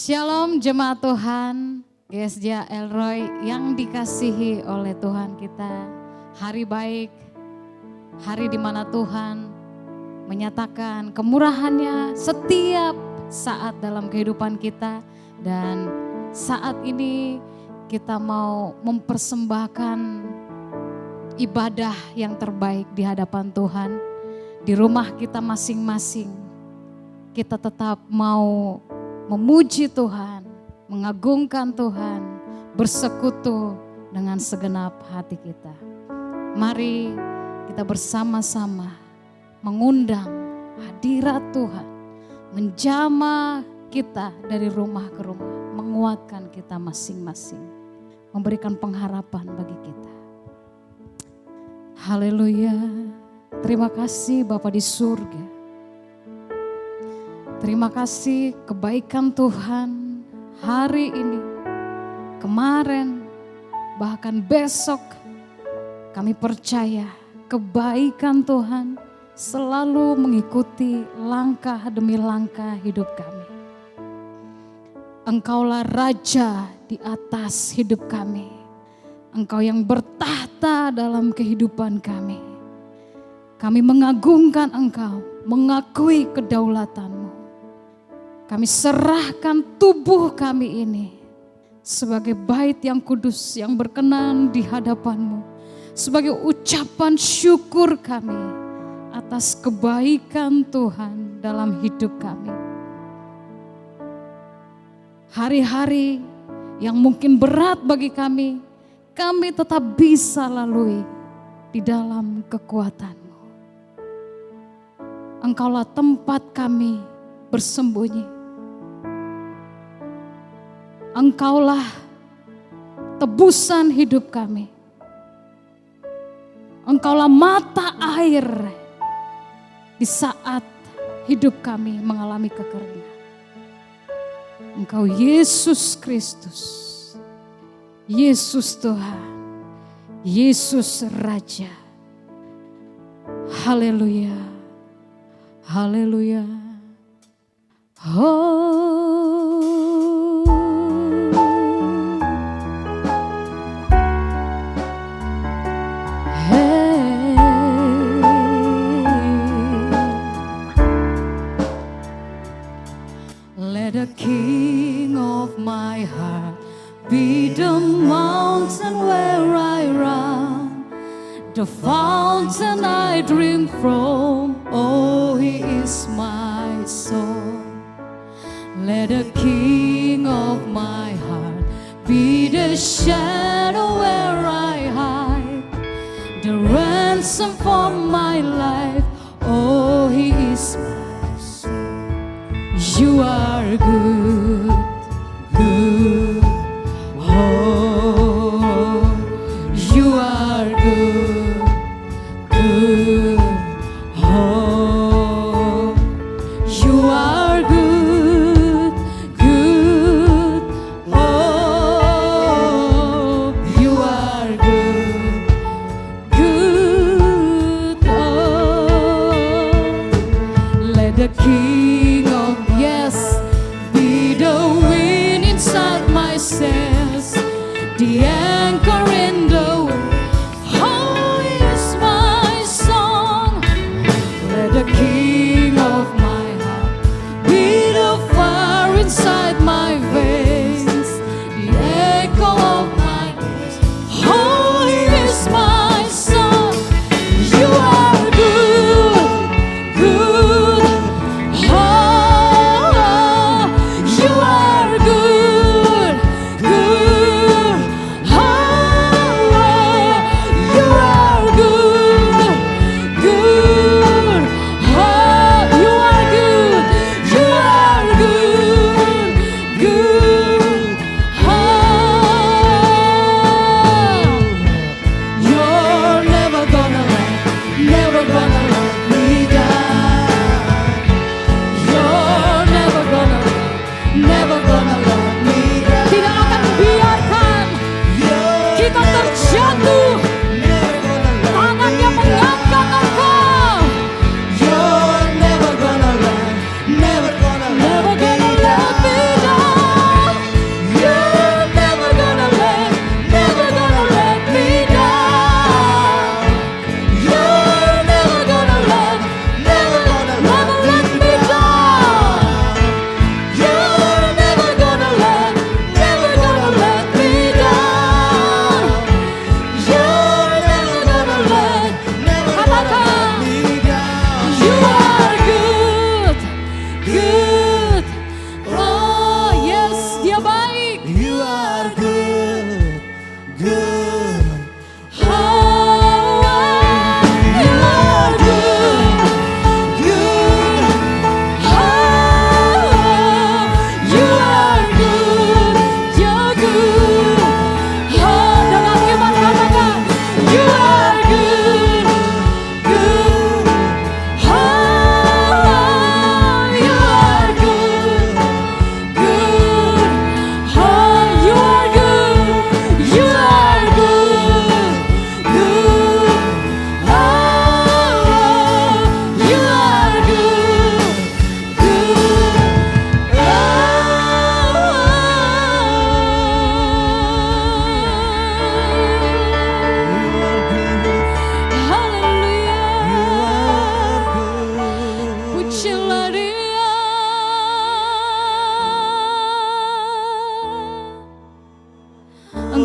Shalom jemaat Tuhan, GSJ Elroy yang dikasihi oleh Tuhan kita. Hari baik, hari di mana Tuhan menyatakan kemurahannya setiap saat dalam kehidupan kita. Dan saat ini kita mau mempersembahkan ibadah yang terbaik di hadapan Tuhan. Di rumah kita masing-masing, kita tetap mau memuji Tuhan, mengagungkan Tuhan, bersekutu dengan segenap hati kita. Mari kita bersama-sama mengundang hadirat Tuhan, menjamah kita dari rumah ke rumah, menguatkan kita masing-masing, memberikan pengharapan bagi kita. Haleluya, terima kasih Bapa di surga. Terima kasih kebaikan Tuhan hari ini, kemarin, bahkan besok. Kami percaya kebaikan Tuhan selalu mengikuti langkah demi langkah hidup kami. Engkaulah Raja di atas hidup kami. Engkau yang bertahta dalam kehidupan kami. Kami mengagungkan Engkau, mengakui kedaulatan-Mu. Kami serahkan tubuh kami ini sebagai bait yang kudus yang berkenan di hadapan-Mu. Sebagai ucapan syukur kami atas kebaikan Tuhan dalam hidup kami. Hari-hari yang mungkin berat bagi kami tetap bisa lalui di dalam kekuatan-Mu. Engkaulah tempat kami bersembunyi. Engkaulah tebusan hidup kami. Engkaulah mata air di saat hidup kami mengalami kekeringan. Engkau Yesus Kristus, Yesus Tuhan, Yesus Raja. Haleluya, haleluya. Oh. The King of my heart be the mountain where I run, the fountain I drink from. Oh, He is my soul. Let the King of my heart be the shadow where I hide, the ransom for my life. Oh, He is my You are good, good, oh, You are good, good, oh, You are good, good, oh, You are good, good, oh, let the King be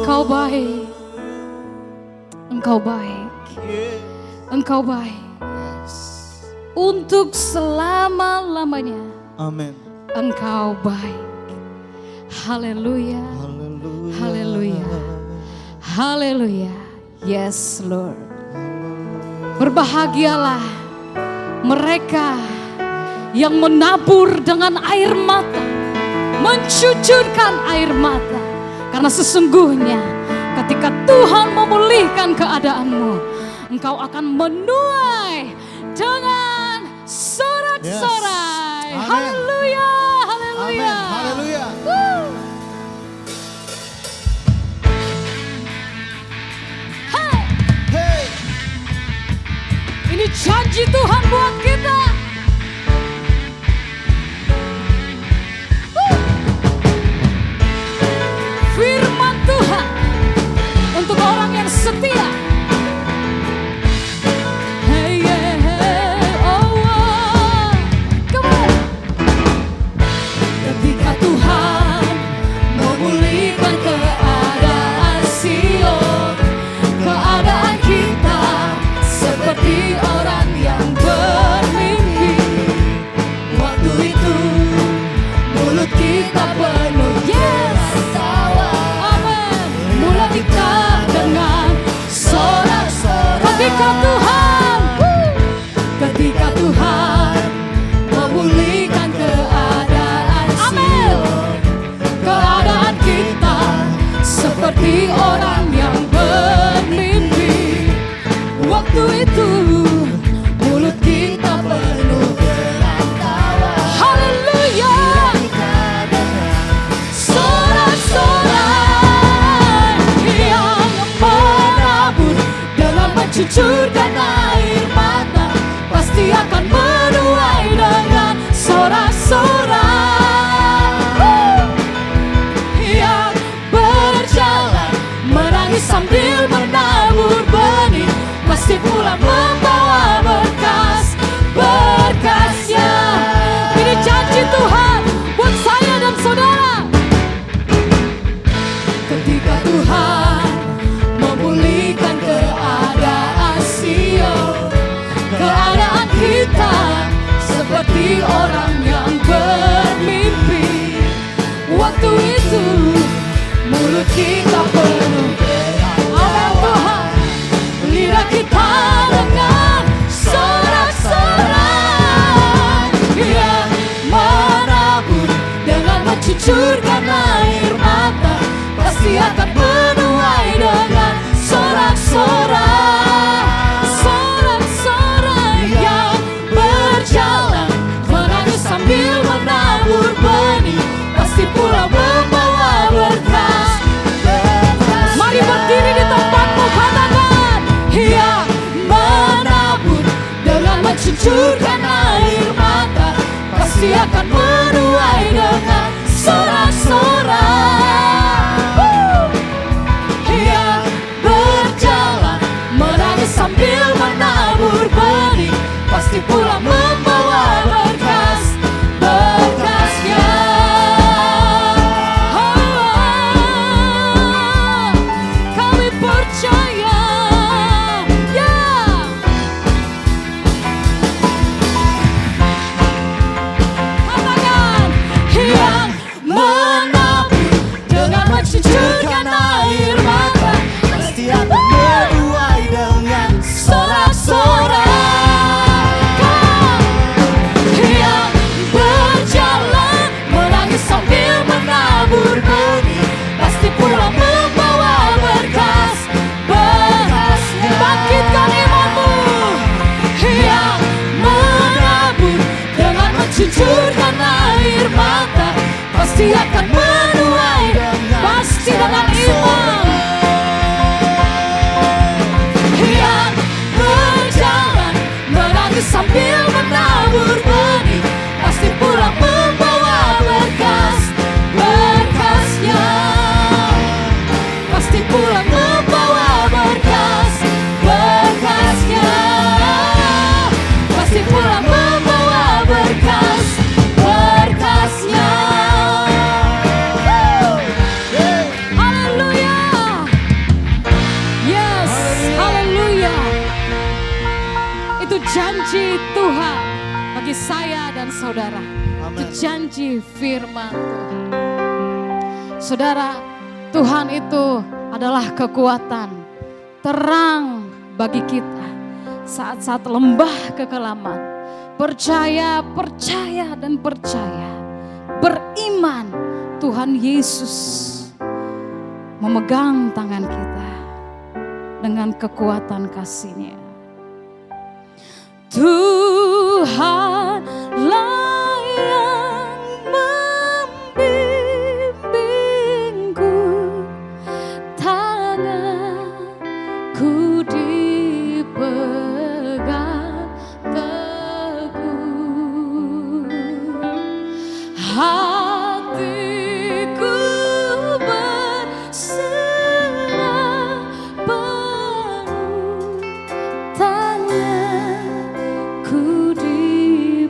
Engkau baik, Engkau baik, Engkau baik. Untuk selama-lamanya. Amin. Engkau baik. Haleluya. Haleluya. Haleluya. Yes, Lord. Berbahagialah mereka yang menabur dengan air mata, mencucurkan air mata. Karena sesungguhnya ketika Tuhan memulihkan keadaanmu, engkau akan menuai dengan sorak-sorai. Yes. Haleluya, haleluya. Amin. Haleluya. Hey. Hey. Ini janji Tuhan buat kita. Firman Tuhan untuk orang yang setia. Hey, yeah, hey, oh, oh. Come on. Ketika Tuhan memulihkan keadaan Sion, keadaan kita seperti orang yang bermimpi. Waktu itu mulut kita penuh tawa. Amin. Mulut kita dengan sorak-sorai. Ketika Tuhan memulihkan keadaan Sion, keadaan kita seperti orang yang bermimpi. Waktu itu mulut kita penuh dengan tawa. Haleluya. Sorak-sorai yang menabur dengan mencucurkan air mata pasti akan menuai dengan sorak-sorai. Yang berjalan menangis sambil menabur benih pasti pula membawa berkasnya. Ini janji Tuhan buat saya dan saudara. Ketika Tuhan memulihkan keadaan Sion, keadaan kita seperti orang yang bermimpi. Waktu itu mulut kita penuh dengan Tuhan, lidah kita dengan sorak-sorai yang menabur dengan mencucurkan air mata pasti akan menuai dengan sorak-sorai. Sorak-sorai yang berjalan menangis sambil menabur benih pasti pula membawa berkas. Mari berdiri di tempatmu, katakan yang menabur dengan mencucurkan air mata pasti akan menuai dengan sorak-sorai. Yang berjalan menangis sambil menabur benih pasti pula membawa berkasnya. Kami percaya, ya. Katakan yang menabur dengan mencucurkan air mata Pasti akan menuai dengan sorak-sorai. Yang berjalan menangis sambil menabur benih pasti pula membawa berkasnya. Bangkitkan imanmu. Yang menabur dengan mencucurkan air mata pasti akan menuai, pasti dengan iman. Yang berjalan menangis sambil menabur benih pasti pula membawa berkasnya. Pasti pula membawa berkasnya. Pasti pula membawa berkasnya. saudara. Itu Amin. janji firman Tuhan. Saudara, Tuhan itu adalah kekuatan, terang bagi kita saat-saat lembah kekelaman. Percaya, percaya dan percaya. Beriman Tuhan Yesus memegang tangan kita dengan kekuatan kasih-Nya. Tuhanlah yang membimbingku, tanganku dipegang teguh, hatiku berserah penuh, tanganku dipegang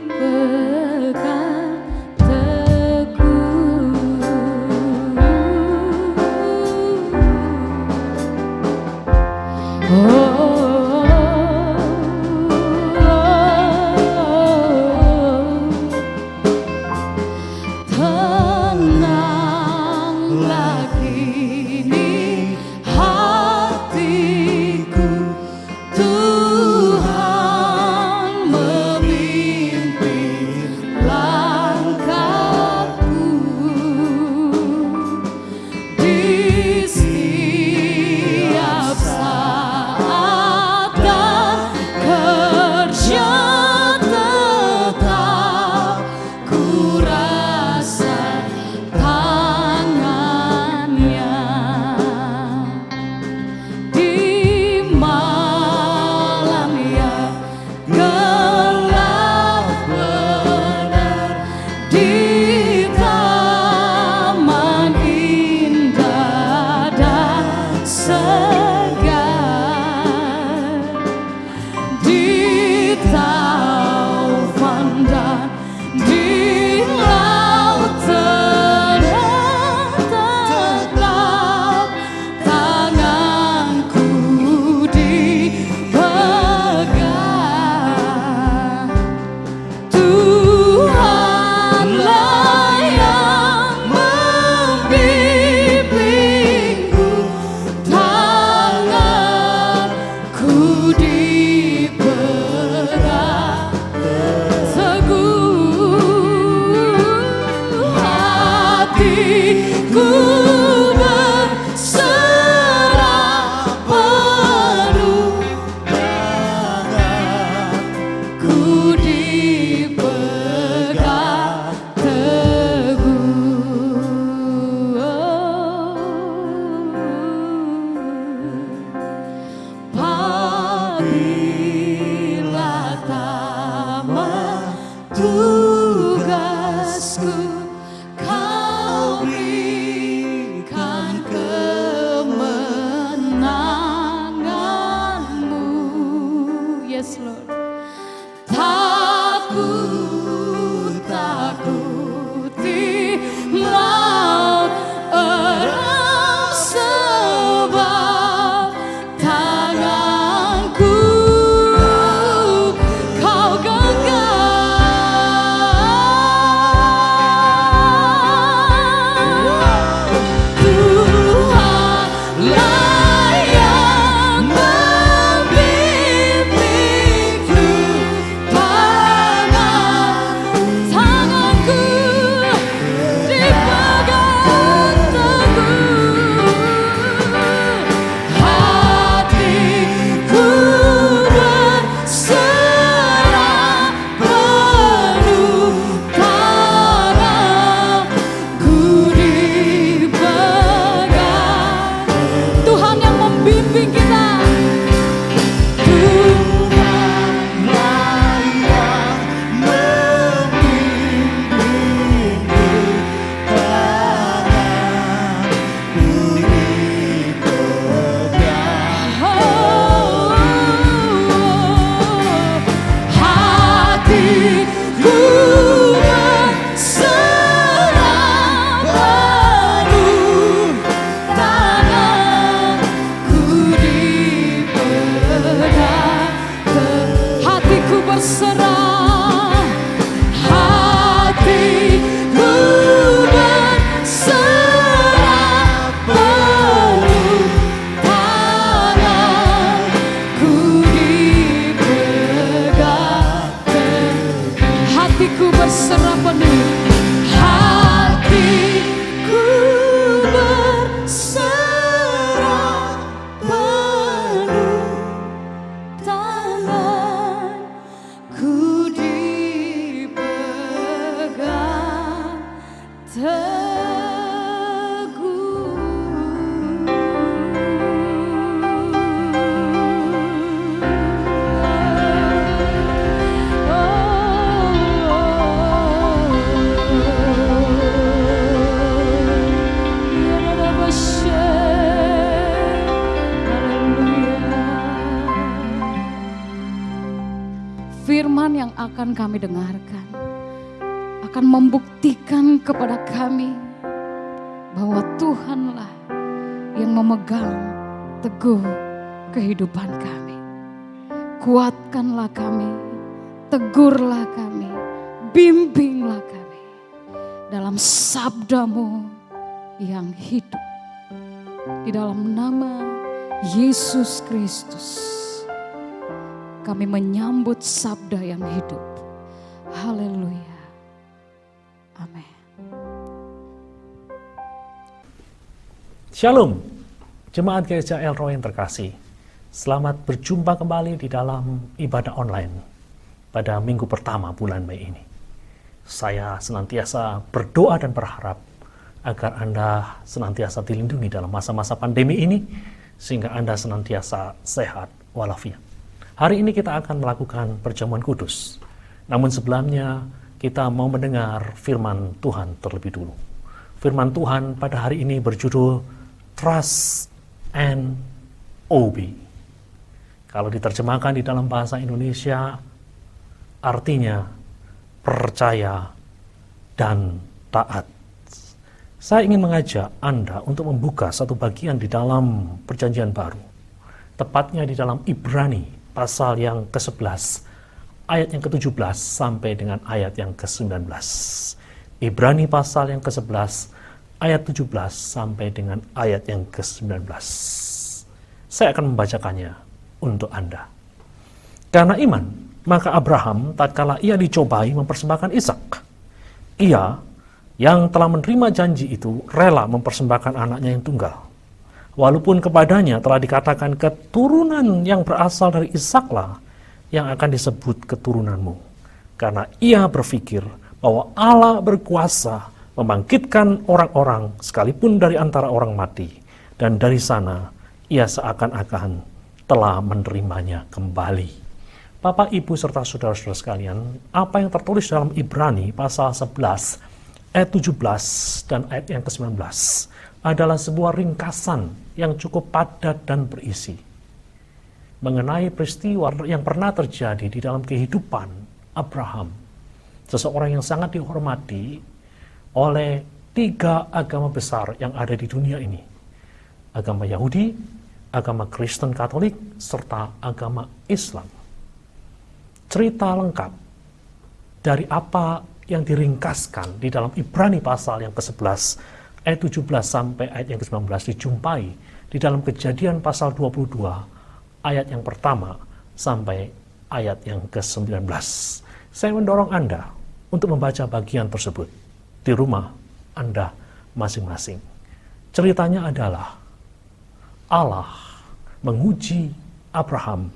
akan kami dengarkan akan membuktikan kepada kami bahwa Tuhanlah yang memegang teguh kehidupan kami. Kuatkanlah kami, tegurlah kami, bimbinglah kami dalam sabda-Mu yang hidup. Di dalam nama Yesus Kristus, kami menyambut sabda yang hidup. Haleluya. Amin. Shalom, Jemaat Gereja El Roy yang terkasih. Selamat berjumpa kembali di dalam ibadah online pada minggu pertama bulan Mei ini. Saya senantiasa berdoa dan berharap agar Anda senantiasa dilindungi dalam masa-masa pandemi ini, sehingga Anda senantiasa sehat walafiat. Hari ini kita akan melakukan perjamuan kudus. Namun sebelumnya kita mau mendengar firman Tuhan terlebih dulu. Firman Tuhan pada hari ini berjudul Trust and Obey. Kalau diterjemahkan di dalam bahasa Indonesia, artinya percaya dan taat. Saya ingin mengajak Anda untuk membuka satu bagian di dalam Perjanjian Baru. Tepatnya di dalam Ibrani pasal yang ke-11, ayat yang ke-17 sampai dengan ayat yang ke-19. Ibrani pasal yang ke-11, ayat 17 sampai dengan ayat yang ke-19. Saya akan membacakannya untuk Anda. Karena iman, maka Abraham tatkala ia dicobai mempersembahkan Ishak. Ia yang telah menerima janji itu rela mempersembahkan anaknya yang tunggal. Walaupun kepadanya telah dikatakan keturunan yang berasal dari Ishaklah yang akan disebut keturunanmu. Karena ia berpikir bahwa Allah berkuasa membangkitkan orang-orang sekalipun dari antara orang mati. Dan dari sana ia seakan-akan telah menerimanya kembali. Bapak, Ibu, serta saudara-saudara sekalian, apa yang tertulis dalam Ibrani pasal 11, ayat 17 dan ayat yang ke-19 adalah sebuah ringkasan yang cukup padat dan berisi mengenai peristiwa yang pernah terjadi di dalam kehidupan Abraham, seseorang yang sangat dihormati oleh 3 agama besar yang ada di dunia ini: agama Yahudi, agama Kristen Katolik, serta agama Islam. Cerita lengkap dari apa yang diringkaskan di dalam Ibrani pasal yang ke-11 ayat 17 sampai ayat yang ke-19 dijumpai di dalam Kejadian pasal 22 ayat yang pertama sampai ayat yang ke-19. Saya mendorong Anda untuk membaca bagian tersebut di rumah Anda masing-masing. Ceritanya adalah Allah menguji Abraham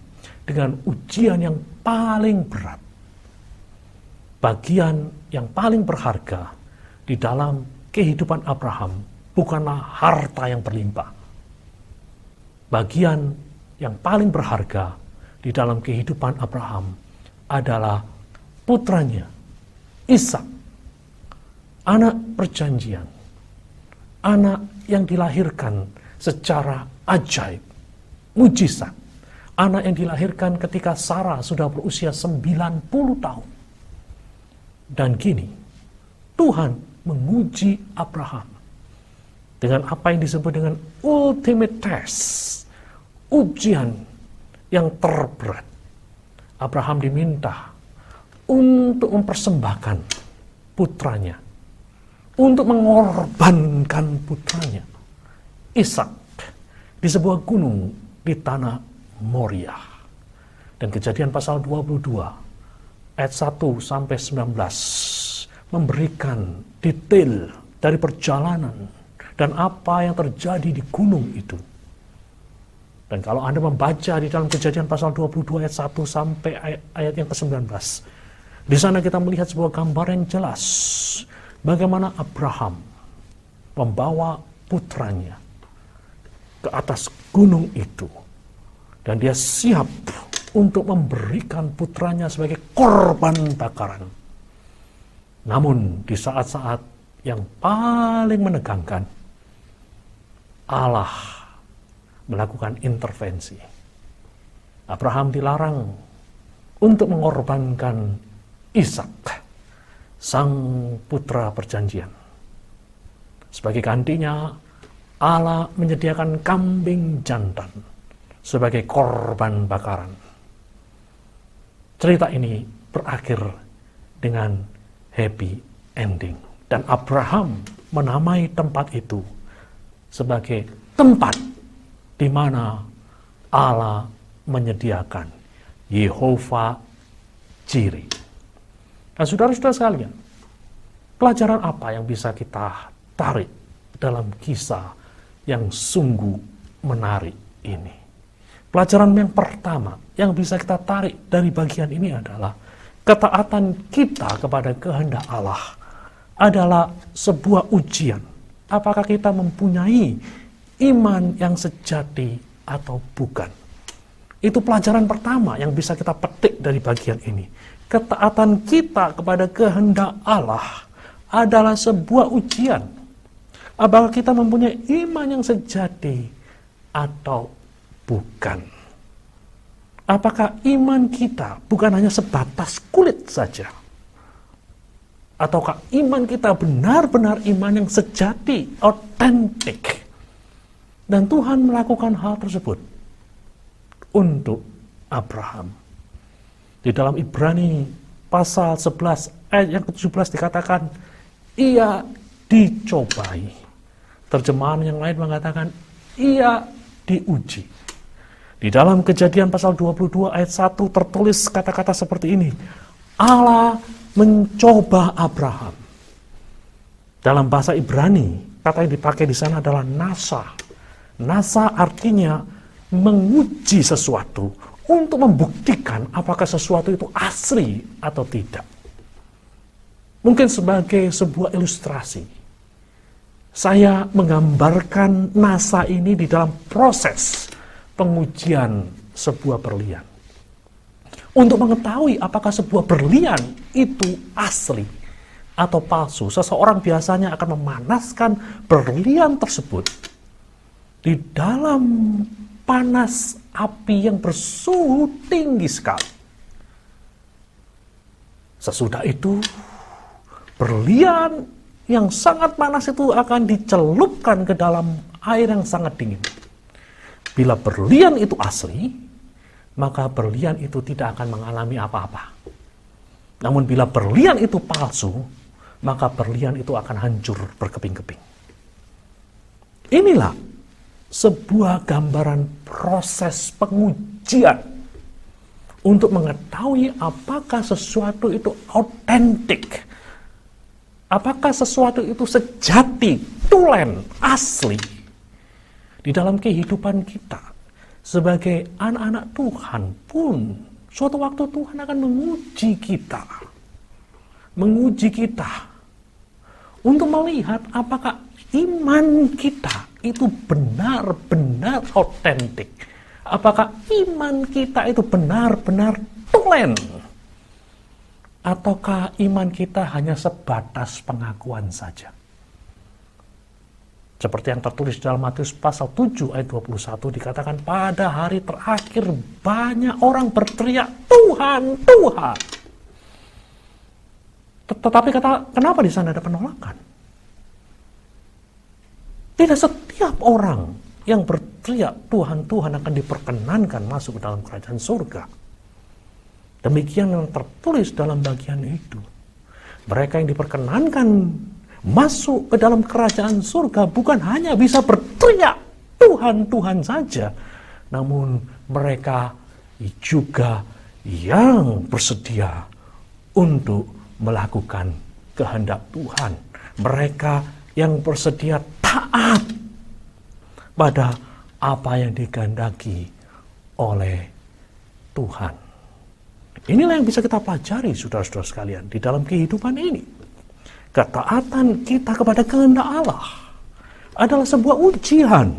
dengan ujian yang paling berat. Bagian yang paling berharga di dalam kehidupan Abraham bukanlah harta yang berlimpah. Bagian yang paling berharga di dalam kehidupan Abraham adalah putranya, Ishak, anak perjanjian, anak yang dilahirkan secara ajaib, mujizat, anak yang dilahirkan ketika Sarah sudah berusia 90 tahun. Dan kini Tuhan menguji Abraham dengan apa yang disebut dengan ultimate test, ujian yang terberat. Abraham diminta untuk mempersembahkan putranya, untuk mengorbankan putranya, Ishak, di sebuah gunung di tanah Moria. Dan Kejadian pasal 22 ayat 1 sampai 19 memberikan detail dari perjalanan dan apa yang terjadi di gunung itu. Dan kalau Anda membaca di dalam Kejadian pasal 22 ayat 1 sampai ayat yang ke-19, di sana kita melihat sebuah gambar yang jelas bagaimana Abraham membawa putranya ke atas gunung itu, dan dia siap untuk memberikan putranya sebagai korban bakaran. Namun di saat-saat yang paling menegangkan, Allah melakukan intervensi. Abraham dilarang untuk mengorbankan Ishak, sang putra perjanjian. Sebagai gantinya, Allah menyediakan kambing jantan sebagai korban bakaran. Cerita ini berakhir dengan happy ending. Dan Abraham menamai tempat itu sebagai tempat di mana Allah menyediakan Yehovah Jireh. Nah, saudara-saudara sekalian, pelajaran apa yang bisa kita tarik dalam kisah yang sungguh menarik ini? Pelajaran yang pertama yang bisa kita tarik dari bagian ini adalah ketaatan kita kepada kehendak Allah adalah sebuah ujian. Apakah kita mempunyai iman yang sejati atau bukan? Itu pelajaran pertama yang bisa kita petik dari bagian ini. Ketaatan kita kepada kehendak Allah adalah sebuah ujian. Apakah kita mempunyai iman yang sejati atau bukan? Apakah iman kita bukan hanya sebatas kulit saja? Ataukah iman kita benar-benar iman yang sejati, otentik? Dan Tuhan melakukan hal tersebut untuk Abraham. Di dalam Ibrani pasal 11 ayat yang ke-17 dikatakan, ia dicobai. Terjemahan yang lain mengatakan, ia diuji. Di dalam Kejadian pasal 22 ayat 1 tertulis kata-kata seperti ini, Allah mencoba Abraham. Dalam bahasa Ibrani, kata yang dipakai di sana adalah nasa. Nasa artinya menguji sesuatu untuk membuktikan apakah sesuatu itu asli atau tidak. Mungkin sebagai sebuah ilustrasi, saya menggambarkan nasa ini di dalam proses pengujian sebuah berlian. Untuk mengetahui apakah sebuah berlian itu asli atau palsu, seseorang biasanya akan memanaskan berlian tersebut di dalam panas api yang bersuhu tinggi sekali. Sesudah itu, berlian yang sangat panas itu akan dicelupkan ke dalam air yang sangat dingin. Bila berlian itu asli, maka berlian itu tidak akan mengalami apa-apa. Namun bila berlian itu palsu, maka berlian itu akan hancur berkeping-keping. Inilah sebuah gambaran proses pengujian untuk mengetahui apakah sesuatu itu autentik, apakah sesuatu itu sejati, tulen, asli di dalam kehidupan kita sebagai anak-anak Tuhan pun. Suatu waktu Tuhan akan menguji kita untuk melihat apakah iman kita itu benar-benar otentik. Apakah iman kita itu benar-benar tulen? Ataukah iman kita hanya sebatas pengakuan saja? Seperti yang tertulis dalam Matius pasal 7 ayat 21 dikatakan, pada hari terakhir banyak orang berteriak, Tuhan, Tuhan. Tetapi kenapa di sana ada penolakan? Tidak setiap orang yang berteriak Tuhan, Tuhan akan diperkenankan masuk ke dalam kerajaan surga. Demikian yang tertulis dalam bagian itu. Mereka yang diperkenankan masuk ke dalam kerajaan surga bukan hanya bisa berteriak Tuhan, Tuhan saja. Namun mereka juga yang bersedia untuk melakukan kehendak Tuhan. Mereka yang bersedia taat pada apa yang dikehendaki oleh Tuhan. Inilah yang bisa kita pelajari, saudara-saudara sekalian, di dalam kehidupan ini. Ketaatan kita kepada kehendak Allah adalah sebuah ujian.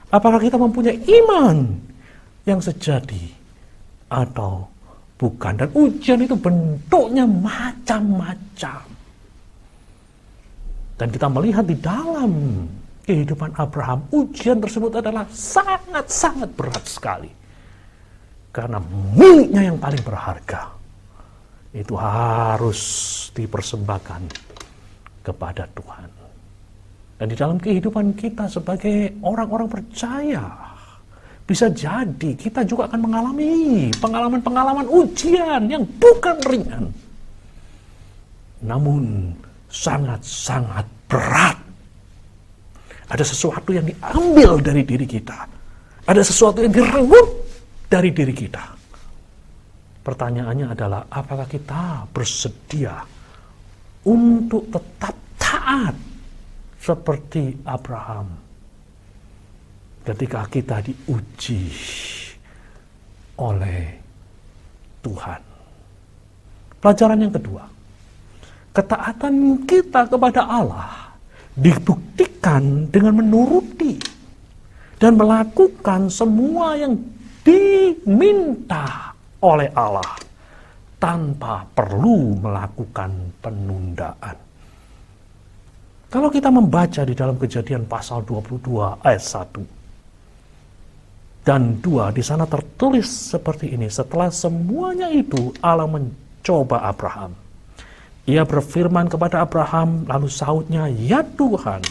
Apakah kita mempunyai iman yang sejati atau bukan? Dan ujian itu bentuknya macam-macam. Dan kita melihat di dalam kehidupan Abraham, ujian tersebut adalah sangat-sangat berat sekali. Karena miliknya yang paling berharga itu harus dipersembahkan kepada Tuhan. Dan di dalam kehidupan kita sebagai orang-orang percaya, bisa jadi kita juga akan mengalami pengalaman-pengalaman ujian yang bukan ringan, namun sangat-sangat berat. Ada sesuatu yang diambil dari diri kita, ada sesuatu yang direnggut dari diri kita. Pertanyaannya adalah, apakah kita bersedia untuk tetap taat seperti Abraham ketika kita diuji oleh Tuhan? Pelajaran yang kedua, ketaatan kita kepada Allah dibuktikan dengan menuruti dan melakukan semua yang diminta oleh Allah tanpa perlu melakukan penundaan. Kalau kita membaca di dalam Kejadian pasal 22 ayat 1 dan 2, di sana tertulis seperti ini: setelah semuanya itu Allah mencoba Abraham. Ia berfirman kepada Abraham, lalu sahutnya, "Ya Tuhan,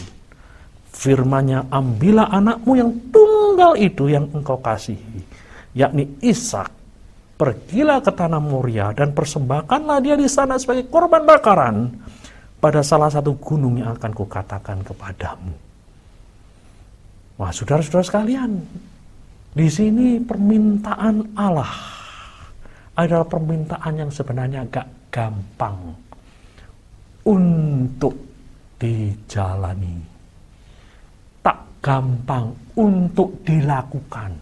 firman-Nya, ambillah anakmu yang tunggal itu yang engkau kasihi, yakni Ishak. Pergilah ke tanah Moria dan persembahkanlah dia di sana sebagai korban bakaran pada salah satu gunung yang akan kukatakan kepadamu." Wah, saudara-saudara sekalian, di sini permintaan Allah adalah permintaan yang sebenarnya agak gampang untuk dijalani, tak gampang untuk dilakukan.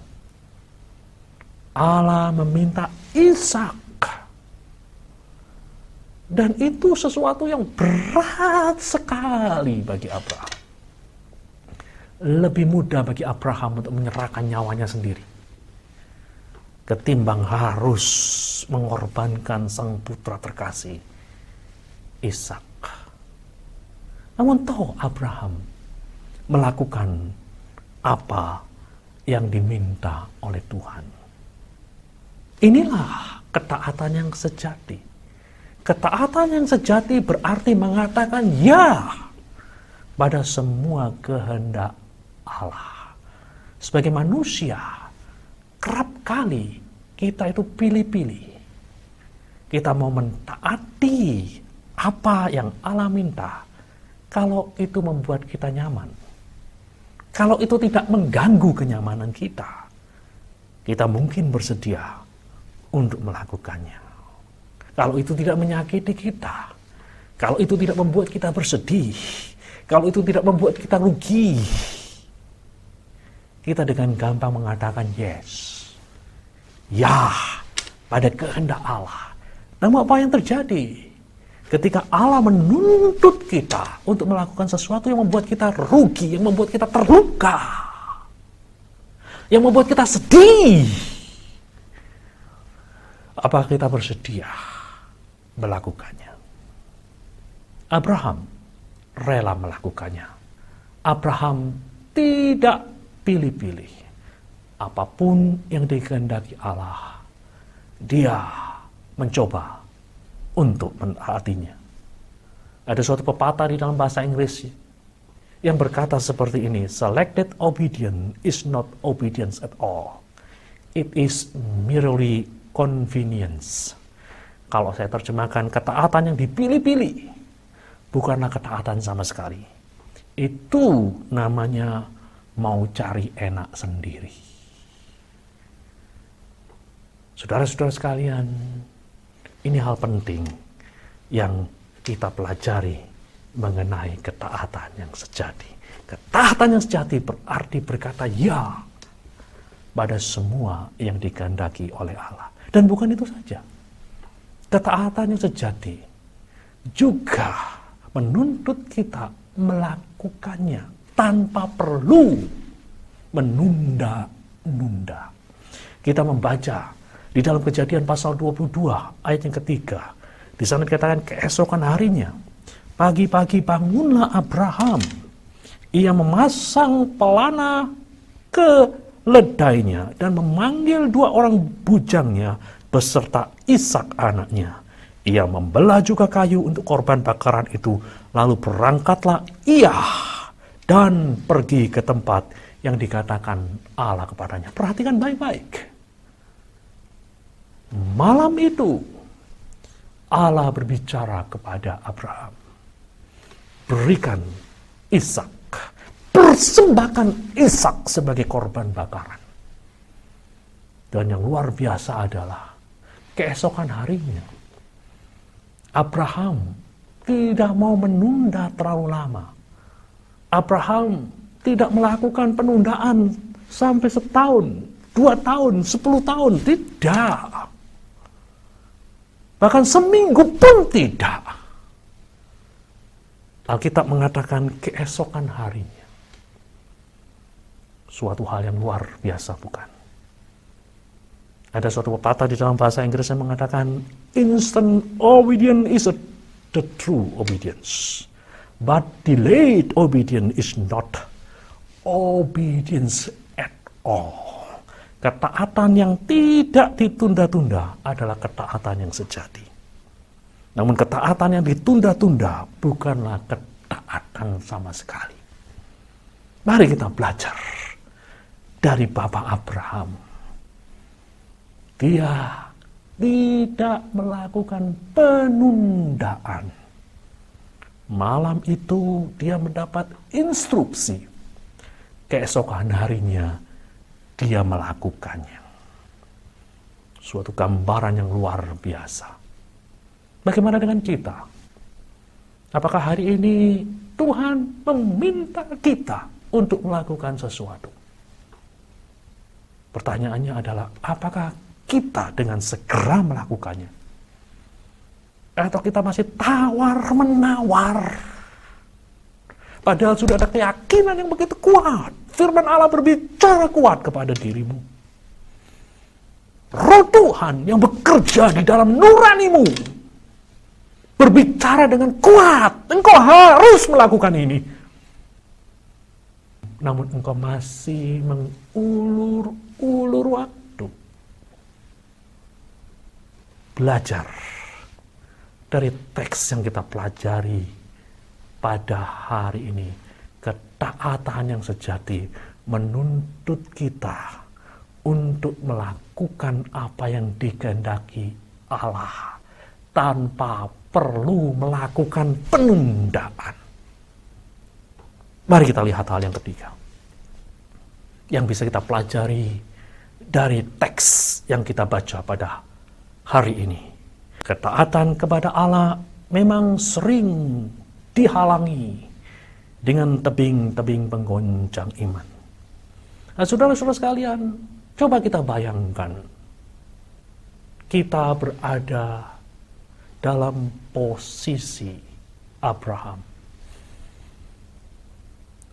Allah meminta Ishak, dan itu sesuatu yang berat sekali bagi Abraham. Lebih mudah bagi Abraham untuk menyerahkan nyawanya sendiri ketimbang harus mengorbankan sang putra terkasih Ishak. Namun toh Abraham melakukan apa yang diminta oleh Tuhan. Inilah ketaatan yang sejati. Ketaatan yang sejati berarti mengatakan ya pada semua kehendak Allah. Sebagai manusia, kerap kali kita itu pilih-pilih. Kita mau mentaati apa yang Allah minta kalau itu membuat kita nyaman. Kalau itu tidak mengganggu kenyamanan kita, kita mungkin bersedia untuk melakukannya. Kalau itu tidak menyakiti kita, kalau itu tidak membuat kita bersedih, kalau itu tidak membuat kita rugi, kita dengan gampang mengatakan yes, ya pada kehendak Allah. Namun apa yang terjadi ketika Allah menuntut kita untuk melakukan sesuatu yang membuat kita rugi, yang membuat kita terluka, yang membuat kita sedih? Apakah kita bersedia melakukannya? Abraham rela melakukannya. Abraham tidak pilih-pilih. Apapun yang dikehendaki Allah, dia mencoba untuk menaatinya. Ada suatu pepatah di dalam bahasa Inggris yang berkata seperti ini: selected obedience is not obedience at all. It is merely convenience. Kalau saya terjemahkan, ketaatan yang dipilih-pilih bukanlah ketaatan sama sekali. Itu namanya mau cari enak sendiri. Saudara-saudara sekalian, ini hal penting yang kita pelajari mengenai ketaatan yang sejati. Ketaatan yang sejati berarti berkata ya pada semua yang dikehendaki oleh Allah. Dan bukan itu saja. Ketaatan yang sejati juga menuntut kita melakukannya tanpa perlu menunda-nunda. Kita membaca di dalam Kejadian pasal 22 ayat yang ketiga. Di sana dikatakan, keesokan harinya, pagi-pagi bangunlah Abraham. Ia memasang pelana keledainya dan memanggil 2 orang bujangnya beserta Ishak anaknya. Ia membelah juga kayu untuk korban bakaran itu, lalu berangkatlah ia dan pergi ke tempat yang dikatakan Allah kepadanya. Perhatikan baik-baik. Malam itu Allah berbicara kepada Abraham. Berikan Ishak, persembahkan Ishak sebagai korban bakaran. Dan yang luar biasa adalah keesokan harinya Abraham tidak mau menunda terlalu lama. Abraham tidak melakukan penundaan sampai setahun, 2 tahun, 10 tahun. Tidak. Bahkan seminggu pun tidak. Alkitab mengatakan keesokan harinya. Suatu hal yang luar biasa, bukan? Ada suatu pepatah di dalam bahasa Inggris yang mengatakan instant obedience is the true obedience. But delayed obedience is not obedience at all. Ketaatan yang tidak ditunda-tunda adalah ketaatan yang sejati. Namun ketaatan yang ditunda-tunda bukanlah ketaatan sama sekali. Mari kita belajar dari Bapak Abraham. Dia tidak melakukan penundaan. Malam itu dia mendapat instruksi. Keesokan harinya dia melakukannya. Suatu gambaran yang luar biasa. Bagaimana dengan kita? Apakah hari ini Tuhan meminta kita untuk melakukan sesuatu? Pertanyaannya adalah, apakah kita dengan segera melakukannya? Atau kita masih tawar-menawar? Padahal sudah ada keyakinan yang begitu kuat. Firman Allah berbicara kuat kepada dirimu. Roh Tuhan yang bekerja di dalam nuranimu berbicara dengan kuat. Engkau harus melakukan ini. Namun engkau masih mengulur-ulur waktu. Belajar dari teks yang kita pelajari pada hari ini. Ketaatan yang sejati menuntut kita untuk melakukan apa yang dikehendaki Allah tanpa perlu melakukan penundaan. Mari kita lihat hal yang ketiga yang bisa kita pelajari dari teks yang kita baca pada hari ini. Ketaatan kepada Allah memang sering dihalangi dengan tebing-tebing penggoncang iman. Nah, saudara-saudara sekalian, coba kita bayangkan kita berada dalam posisi Abraham.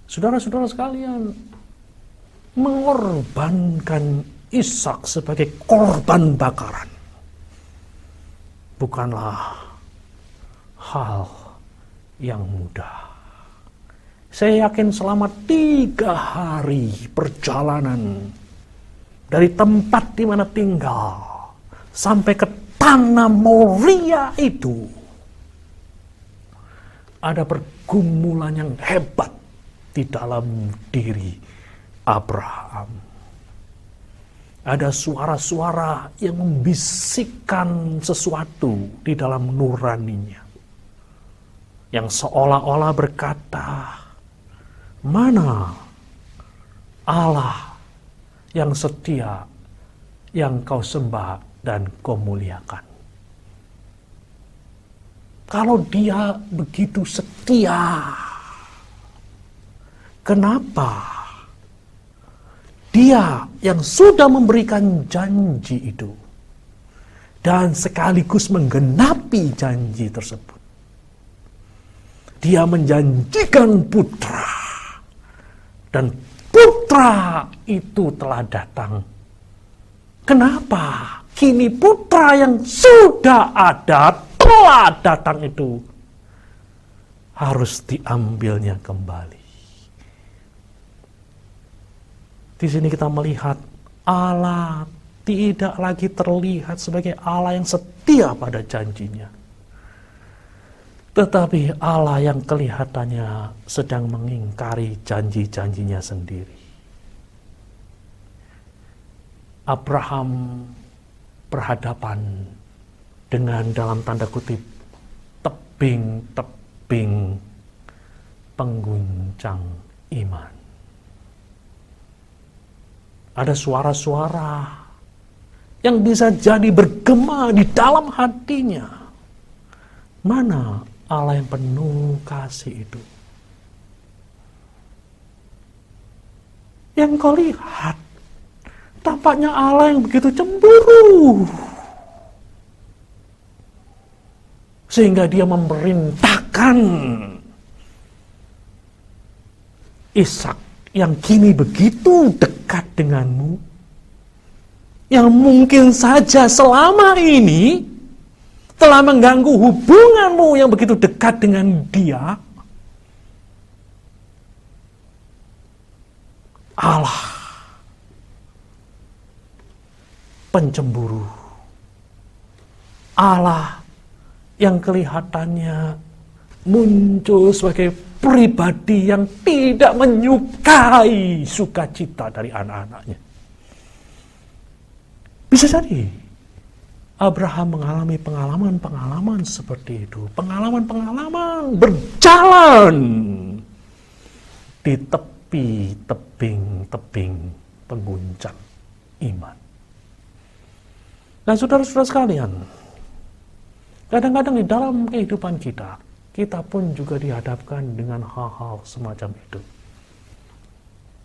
Saudara-saudara sekalian, mengorbankan Ishak sebagai korban bakaran bukanlah hal yang mudah. Saya yakin selama 3 hari perjalanan dari tempat di mana tinggal sampai ke tanah Moria itu ada pergumulan yang hebat di dalam diri Abraham. Ada suara-suara yang membisikkan sesuatu di dalam nuraninya. Yang seolah-olah berkata, mana Allah yang setia, yang kau sembah dan kau muliakan? Kalau dia begitu setia, kenapa dia yang sudah memberikan janji itu dan sekaligus menggenapi janji tersebut, dia menjanjikan putra, dan putra itu telah datang. Kenapa kini putra yang sudah ada, telah datang itu harus diambilnya kembali? Di sini kita melihat Allah tidak lagi terlihat sebagai Allah yang setia pada janjinya. Tetapi Allah yang kelihatannya sedang mengingkari janji-janjinya sendiri. Abraham berhadapan dengan dalam tanda kutip tebing-tebing pengguncang iman. Ada suara-suara yang bisa jadi bergema di dalam hatinya. Mana Allah yang penuh kasih itu? Yang kau lihat, tampaknya Allah yang begitu cemburu. Sehingga dia memerintahkan Ishak yang kini begitu dekat denganmu, yang mungkin saja selama ini telah mengganggu hubunganmu yang begitu dekat dengan dia. Allah pencemburu, Allah yang kelihatannya muncul sebagai pribadi yang tidak menyukai sukacita dari anak-anaknya. Bisa jadi Abraham mengalami pengalaman-pengalaman seperti itu. Pengalaman-pengalaman berjalan di tepi tebing-tebing pengguncang iman. Dan saudara-saudara sekalian, kadang-kadang di dalam kehidupan kita pun juga dihadapkan dengan hal-hal semacam itu.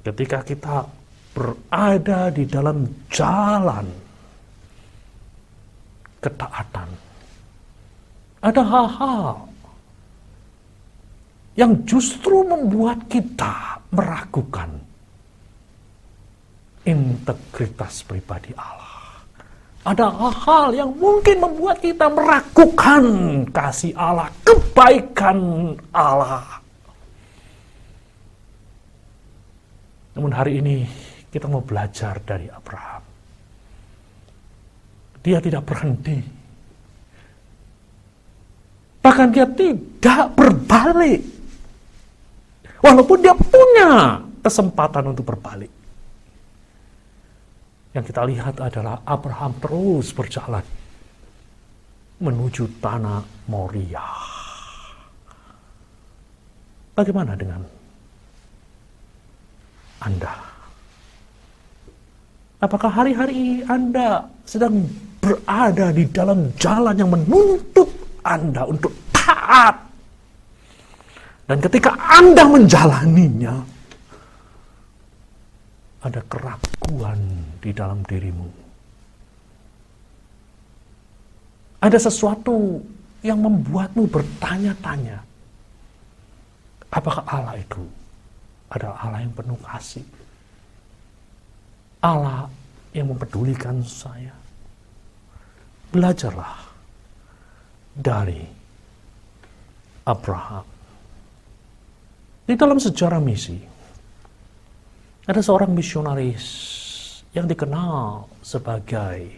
Ketika kita berada di dalam jalan ketaatan, ada hal-hal yang justru membuat kita meragukan integritas pribadi Allah. Ada hal-hal yang mungkin membuat kita meragukan kasih Allah, kebaikan Allah. Namun hari ini kita mau belajar dari Abraham. Dia tidak berhenti. Bahkan dia tidak berbalik. Walaupun dia punya kesempatan untuk berbalik. Yang kita lihat adalah Abraham terus berjalan menuju tanah Moria. Bagaimana dengan Anda? Apakah hari-hari Anda sedang berada di dalam jalan yang menuntut Anda untuk taat? Dan ketika Anda menjalaninya, ada keraguan di dalam dirimu. Ada sesuatu yang membuatmu bertanya-tanya, apakah Allah itu adalah Allah yang penuh kasih? Allah yang mempedulikan saya? Belajarlah dari Abraham. Di dalam sejarah misi, ada seorang misionaris yang dikenal sebagai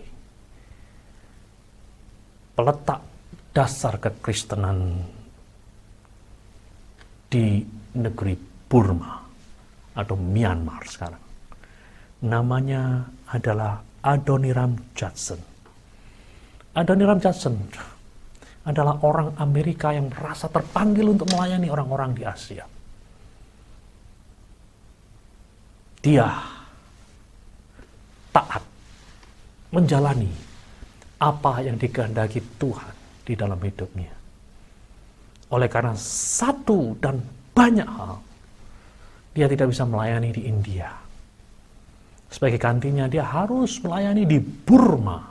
peletak dasar kekristenan di negeri Burma atau Myanmar sekarang. Namanya adalah Adoniram Judson. Adoniram Judson adalah orang Amerika yang merasa terpanggil untuk melayani orang-orang di Asia. Dia taat menjalani apa yang dikehendaki Tuhan di dalam hidupnya. Oleh karena satu dan banyak hal, dia tidak bisa melayani di India. Sebagai gantinya dia harus melayani di Burma,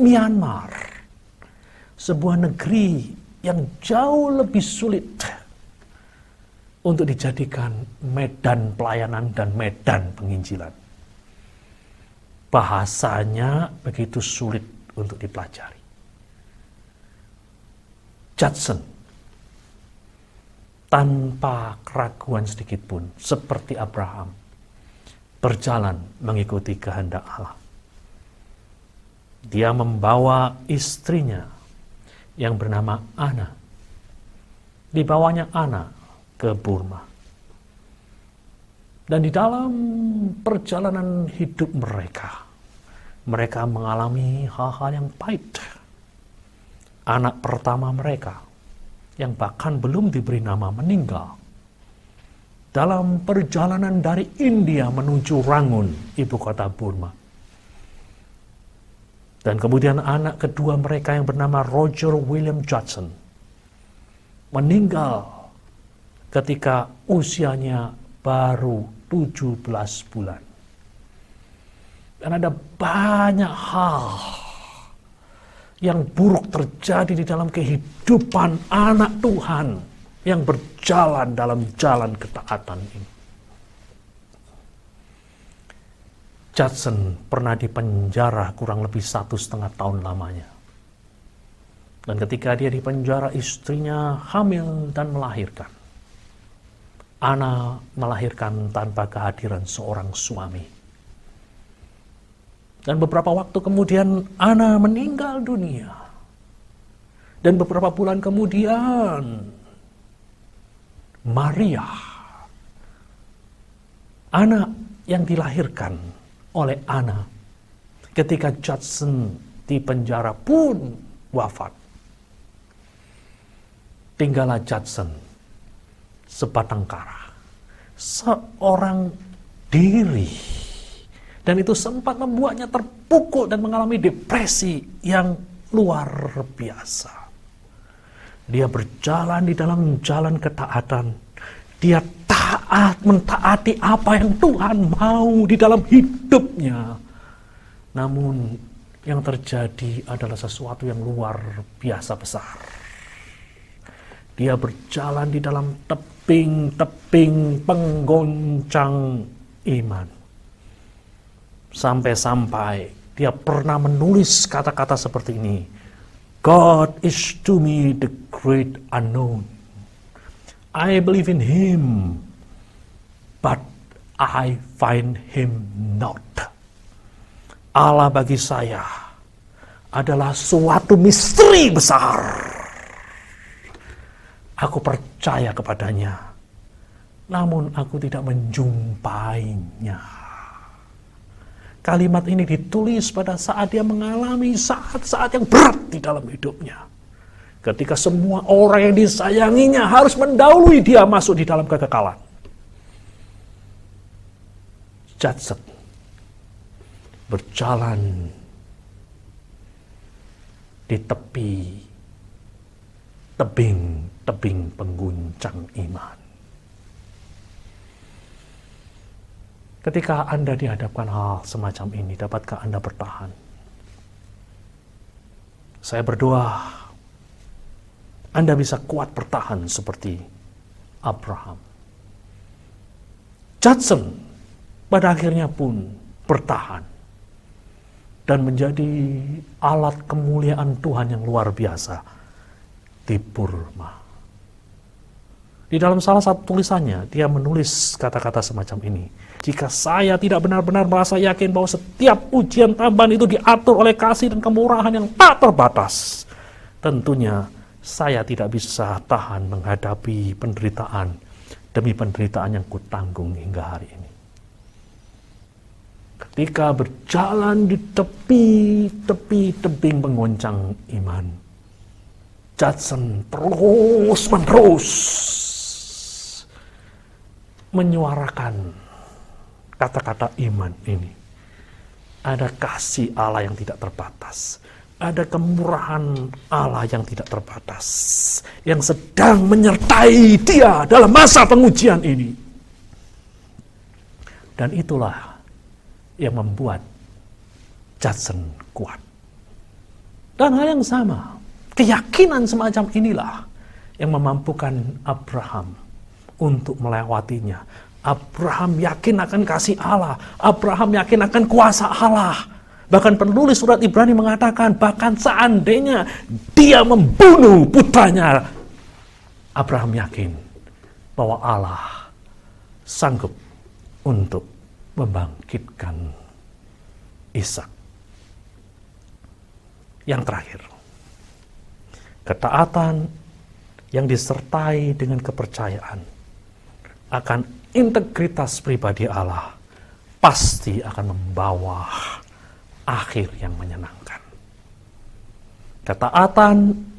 Myanmar, sebuah negeri yang jauh lebih sulit untuk dijadikan medan pelayanan dan medan penginjilan. Bahasanya begitu sulit untuk dipelajari. Judson tanpa keraguan sedikit pun, seperti Abraham, berjalan mengikuti kehendak Allah. Dia membawa istrinya yang bernama Anna dibawanya Ana ke Burma. Dan di dalam perjalanan hidup mereka, mereka mengalami hal-hal yang pahit. Anak pertama mereka, yang bahkan belum diberi nama, meninggal dalam perjalanan dari India menuju Rangun, ibu kota Burma. Dan kemudian anak kedua mereka yang bernama Roger William Judson meninggal ketika usianya baru 17 bulan. Dan ada banyak hal yang buruk terjadi di dalam kehidupan anak Tuhan yang berjalan dalam jalan ketaatan ini. Judson pernah dipenjara kurang lebih 1,5 tahun lamanya. Dan ketika dia dipenjara, istrinya hamil dan melahirkan. Ana melahirkan tanpa kehadiran seorang suami. Dan beberapa waktu kemudian Ana meninggal dunia. Dan beberapa bulan kemudian Maria, anak yang dilahirkan oleh Ana ketika Judson di penjara pun wafat. Tinggallah Judson sebatang kara, seorang diri, dan itu sempat membuatnya terpukul dan mengalami depresi yang luar biasa. Dia berjalan di dalam jalan ketaatan. Dia taat, mentaati apa yang Tuhan mau di dalam hidupnya. Namun yang terjadi adalah sesuatu yang luar biasa besar. Dia berjalan di dalam tebing-tebing penggoncang iman. Sampai-sampai dia pernah menulis kata-kata seperti ini. God is to me the great unknown. I believe in Him, but I find Him not. Allah bagi saya adalah suatu misteri besar. Aku percaya kepadanya, namun aku tidak menjumpainya. Kalimat ini ditulis pada saat dia mengalami saat-saat yang berat di dalam hidupnya. Ketika semua orang yang disayanginya harus mendahului dia masuk di dalam kekekalan. Judson berjalan di tepi tebing pengguncang iman. Ketika Anda dihadapkan hal semacam ini, dapatkah Anda bertahan? Saya berdoa Anda bisa kuat bertahan seperti Abraham. Judson pada akhirnya pun bertahan dan menjadi alat kemuliaan Tuhan yang luar biasa di Burma. Di dalam salah satu tulisannya, dia menulis kata-kata semacam ini. Jika saya tidak benar-benar merasa yakin bahwa setiap ujian tambahan itu diatur oleh kasih dan kemurahan yang tak terbatas, tentunya saya tidak bisa tahan menghadapi penderitaan demi penderitaan yang kutanggung hingga hari ini. Ketika berjalan di tepi tebing penggoncang iman, Judson terus-menerus menyuarakan kata-kata iman ini. Ada kasih Allah yang tidak terbatas. Ada kemurahan Allah yang tidak terbatas. Yang sedang menyertai dia dalam masa pengujian ini. Dan itulah yang membuat Judson kuat. Dan hal yang sama, keyakinan semacam inilah yang memampukan Abraham untuk melewatinya. Abraham yakin akan kasih Allah. Abraham yakin akan kuasa Allah. Bahkan penulis surat Ibrani mengatakan, bahkan seandainya dia membunuh putranya, Abraham yakin bahwa Allah sanggup untuk membangkitkan Ishak. Yang terakhir, ketaatan yang disertai dengan kepercayaan akan integritas pribadi Allah pasti akan membawa akhir yang menyenangkan. Ketaatan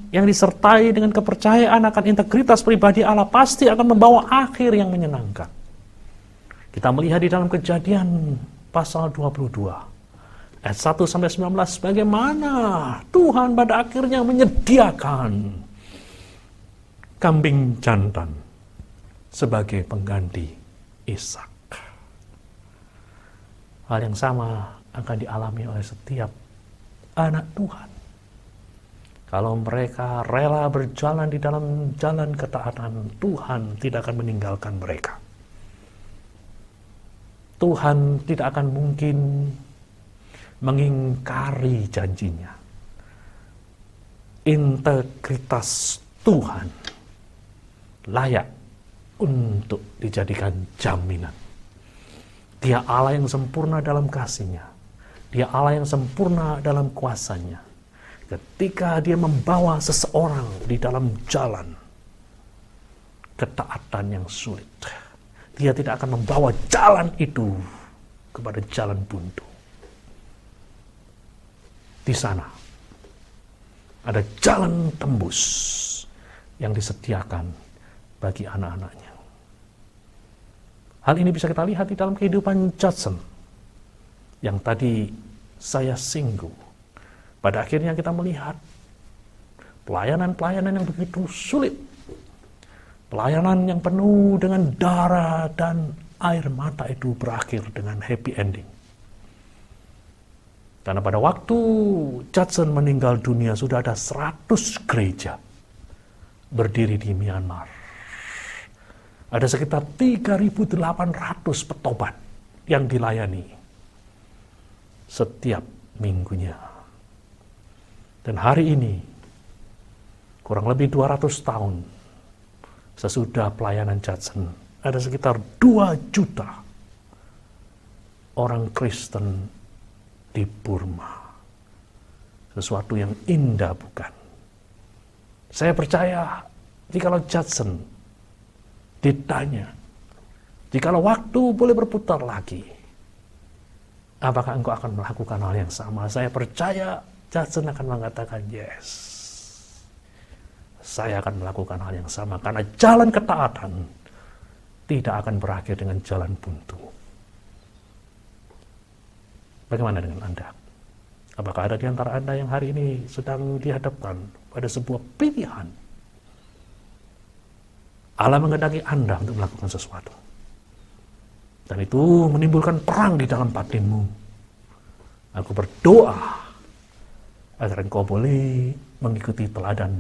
yang disertai dengan kepercayaan akan integritas pribadi Allah pasti akan membawa akhir yang menyenangkan. Kita melihat di dalam Kejadian pasal 22 ayat 1-19 bagaimana Tuhan pada akhirnya menyediakan kambing jantan sebagai pengganti Ishak. Hal yang sama akan dialami oleh setiap anak Tuhan. Kalau mereka rela berjalan di dalam jalan ketaatan, Tuhan tidak akan meninggalkan mereka. Tuhan tidak akan mungkin mengingkari janjinya. Integritas Tuhan layak untuk dijadikan jaminan. Dia Allah yang sempurna dalam kasih-Nya. Dia Allah yang sempurna dalam kuasa-Nya. Ketika Dia membawa seseorang di dalam jalan ketaatan yang sulit, Dia tidak akan membawa jalan itu kepada jalan buntu. Di sana ada jalan tembus yang disediakan bagi anak-anaknya. Hal ini bisa kita lihat di dalam kehidupan Judson yang tadi saya singgung. Pada akhirnya kita melihat pelayanan-pelayanan yang begitu sulit. Pelayanan yang penuh dengan darah dan air mata itu berakhir dengan happy ending. Karena pada waktu Judson meninggal dunia sudah ada 100 gereja berdiri di Myanmar. Ada sekitar 3.800 petobat yang dilayani setiap minggunya. Dan hari ini, kurang lebih 200 tahun sesudah pelayanan Judson, ada sekitar 2 juta orang Kristen di Burma. Sesuatu yang indah, bukan? Saya percaya, jikalau Judson ditanya, jikalau waktu boleh berputar lagi, apakah engkau akan melakukan hal yang sama? Saya percaya Judson akan mengatakan yes. Saya akan melakukan hal yang sama karena jalan ketaatan tidak akan berakhir dengan jalan buntu. Bagaimana dengan Anda? Apakah ada di antara Anda yang hari ini sedang dihadapkan pada sebuah pilihan? Allah menghendaki Anda untuk melakukan sesuatu. Dan itu menimbulkan perang di dalam batinmu. Aku berdoa agar engkau boleh mengikuti teladan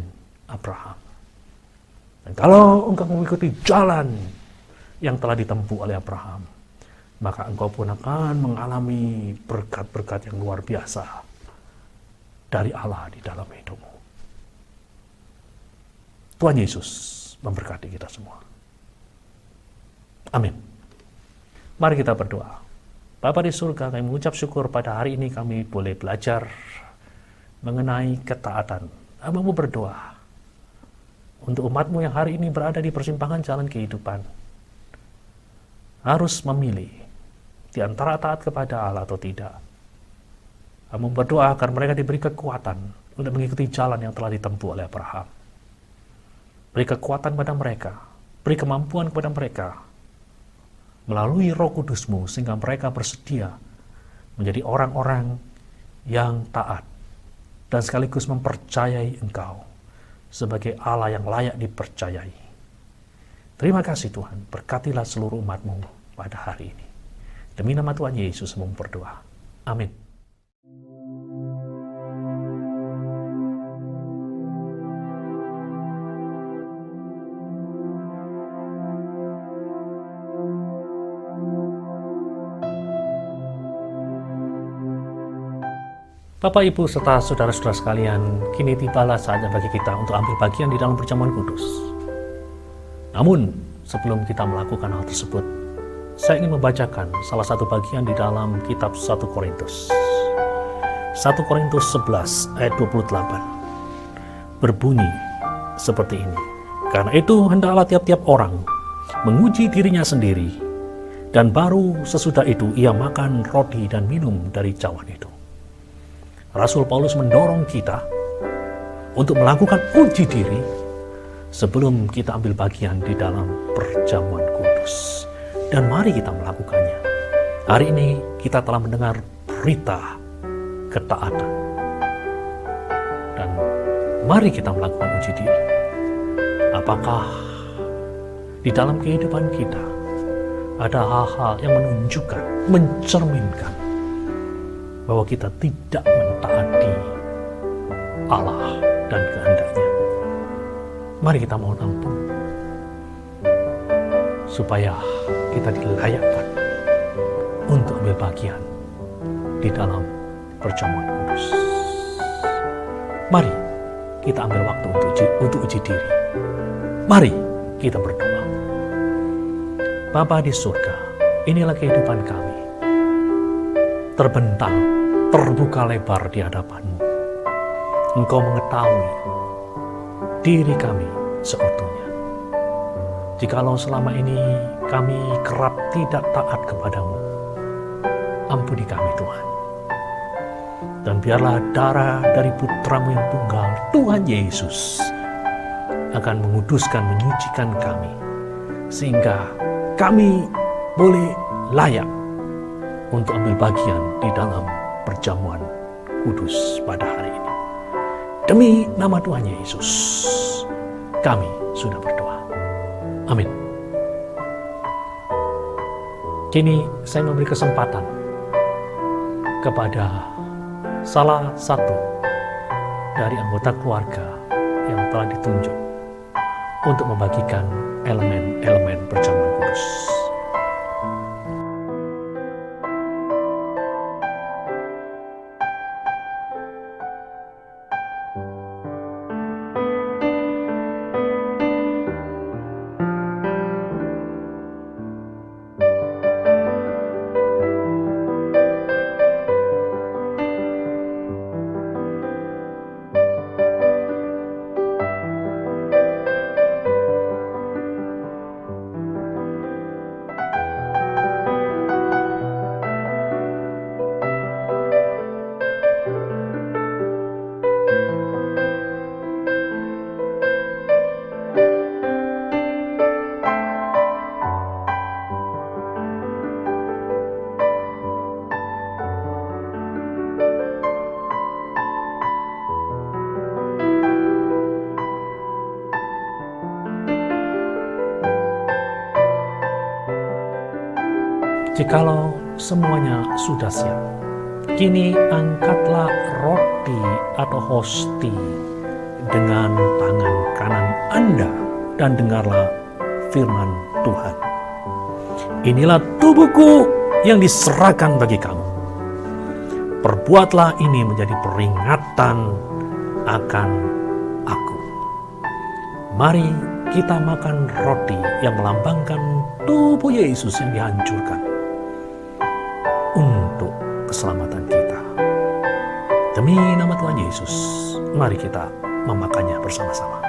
Abraham. Dan kalau engkau mengikuti jalan yang telah ditempuh oleh Abraham, maka engkau pun akan mengalami berkat-berkat yang luar biasa dari Allah di dalam hidupmu. Tuhan Yesus memberkati kita semua. Amin. Mari kita berdoa. Bapa di surga, kami mengucap syukur pada hari ini kami boleh belajar mengenai ketaatan. Hamba-Mu berdoa untuk umat-Mu yang hari ini berada di persimpangan jalan kehidupan, harus memilih di antara taat kepada Allah atau tidak. Hamba berdoa agar mereka diberi kekuatan untuk mengikuti jalan yang telah ditempuh oleh Abraham. Beri kekuatan pada mereka, beri kemampuan kepada mereka melalui Roh Kudus-Mu sehingga mereka bersedia menjadi orang-orang yang taat dan sekaligus mempercayai Engkau sebagai Allah yang layak dipercayai. Terima kasih Tuhan, berkatilah seluruh umat-Mu pada hari ini. Demi nama Tuhan Yesus berdoa. Amin. Bapak, Ibu, serta saudara-saudara sekalian, kini tibalah saatnya bagi kita untuk ambil bagian di dalam perjamuan kudus. Namun, sebelum kita melakukan hal tersebut, saya ingin membacakan salah satu bagian di dalam kitab 1 Korintus. 1 Korintus 11 ayat 28 berbunyi seperti ini. Karena itu hendaklah tiap-tiap orang menguji dirinya sendiri, dan baru sesudah itu ia makan roti dan minum dari cawan itu. Rasul Paulus mendorong kita untuk melakukan uji diri sebelum kita ambil bagian di dalam perjamuan kudus. Dan mari kita melakukannya. Hari ini kita telah mendengar berita ketaatan. Dan mari kita melakukan uji diri. Apakah di dalam kehidupan kita ada hal-hal yang menunjukkan, mencerminkan bahwa kita tidak mentaati Allah dan kehendaknya. Mari kita mohon ampun supaya kita dilayakkan untuk ambil bagian di dalam perjamuan kudus. Mari kita ambil waktu untuk uji diri. Mari kita berdoa. Bapa di surga, inilah kehidupan kami. Terbentang, terbuka lebar di hadapan-Mu. Engkau mengetahui diri kami seutuhnya. Jikalau selama ini kami kerap tidak taat kepadamu, ampuni kami Tuhan. Dan biarlah darah dari Putra-Mu yang tunggal, Tuhan Yesus, akan menguduskan, menyucikan kami, sehingga kami boleh layak untuk ambil bagian di dalam perjamuan kudus pada hari ini. Demi nama Tuhan Yesus, kami sudah berdoa. Amin. Kini saya memberi kesempatan kepada salah satu dari anggota keluarga yang telah ditunjuk untuk membagikan elemen-elemen perjamuan kudus. Jikalau semuanya sudah siap, kini angkatlah roti atau hosti dengan tangan kanan Anda dan dengarlah firman Tuhan. Inilah tubuhku yang diserahkan bagi kamu. Perbuatlah ini menjadi peringatan akan aku. Mari kita makan roti yang melambangkan tubuh Yesus yang dihancurkan untuk keselamatan kita. Demi nama Tuhan Yesus, mari kita memakannya bersama-sama.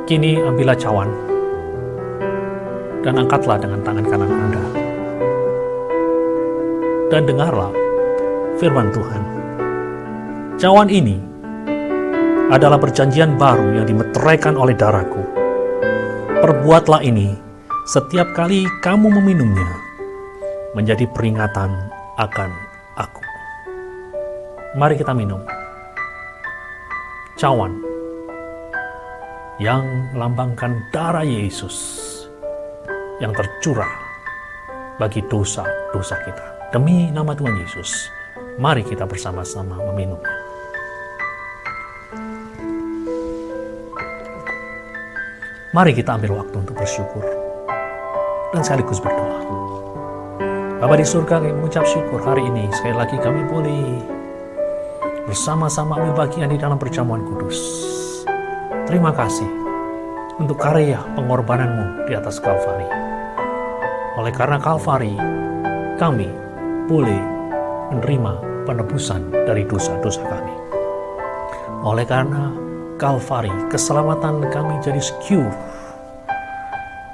Kini ambillah cawan dan angkatlah dengan tangan kanan Anda. Dan dengarlah firman Tuhan. Cawan ini adalah perjanjian baru yang dimeteraikan oleh darahku. Perbuatlah ini setiap kali kamu meminumnya, menjadi peringatan akan aku. Mari kita minum cawan yang melambangkan darah Yesus yang tercurah bagi dosa-dosa kita. Demi nama Tuhan Yesus, mari kita bersama-sama meminumnya. Mari kita ambil waktu untuk bersyukur dan sekaligus berdoa. Bapa di surga, kami mengucap syukur hari ini. Sekali lagi kami boleh bersama-sama ambil bagian di dalam perjamuan kudus. Terima kasih untuk karya pengorbananmu di atas Kalvari. Oleh karena Kalvari, kami boleh menerima penebusan dari dosa-dosa kami. Oleh karena Kalvari, keselamatan kami jadi secure.